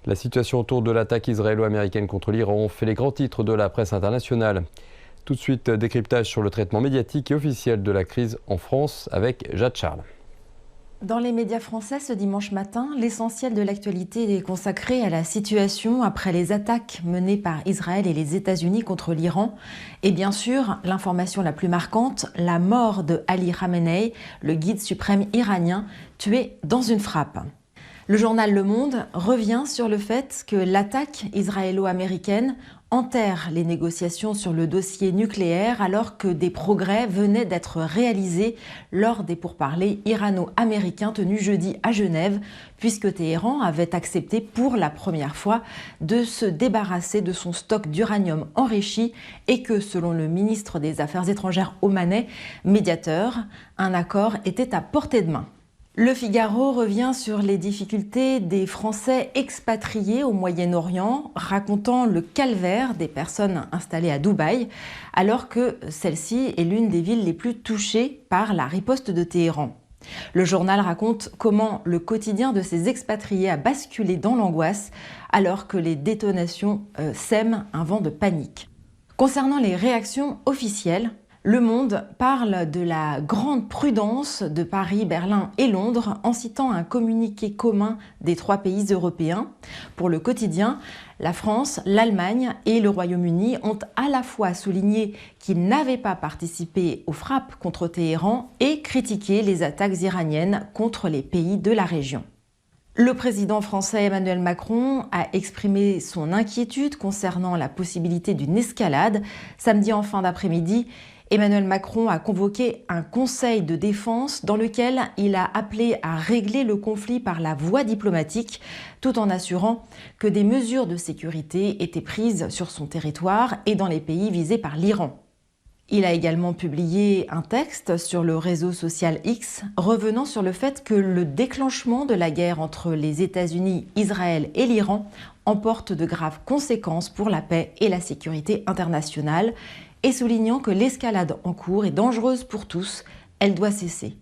La situation autour de l'attaque israélo-américaine contre l'Iran fait les grands titres de la presse internationale. Tout de suite, décryptage sur le traitement médiatique et officiel de la crise en France avec Jade Charles. Dans les médias français ce dimanche matin, l'essentiel de l'actualité est consacré à la situation après les attaques menées par Israël et les États-Unis contre l'Iran. Et bien sûr, l'information la plus marquante, la mort de Ali Khamenei, le guide suprême iranien, tué dans une frappe. Le journal Le Monde revient sur le fait que l'attaque israélo-américaine enterre les négociations sur le dossier nucléaire alors que des progrès venaient d'être réalisés lors des pourparlers irano-américains tenus jeudi à Genève, puisque Téhéran avait accepté pour la première fois de se débarrasser de son stock d'uranium enrichi et que, selon le ministre des Affaires étrangères omanais, médiateur, un accord était à portée de main. Le Figaro revient sur les difficultés des Français expatriés au Moyen-Orient, racontant le calvaire des personnes installées à Dubaï, alors que celle-ci est l'une des villes les plus touchées par la riposte de Téhéran. Le journal raconte comment le quotidien de ces expatriés a basculé dans l'angoisse, alors que les détonations sèment un vent de panique. Concernant les réactions officielles, Le Monde parle de la grande prudence de Paris, Berlin et Londres en citant un communiqué commun des 3 pays européens. Pour le quotidien, la France, l'Allemagne et le Royaume-Uni ont à la fois souligné qu'ils n'avaient pas participé aux frappes contre Téhéran et critiqué les attaques iraniennes contre les pays de la région. Le président français Emmanuel Macron a exprimé son inquiétude concernant la possibilité d'une escalade. Samedi en fin d'après-midi, Emmanuel Macron a convoqué un conseil de défense dans lequel il a appelé à régler le conflit par la voie diplomatique, tout en assurant que des mesures de sécurité étaient prises sur son territoire et dans les pays visés par l'Iran. Il a également publié un texte sur le réseau social X, revenant sur le fait que le déclenchement de la guerre entre les États-Unis, Israël et l'Iran emporte de graves conséquences pour la paix et la sécurité internationale, et soulignant que l'escalade en cours est dangereuse pour tous, elle doit cesser.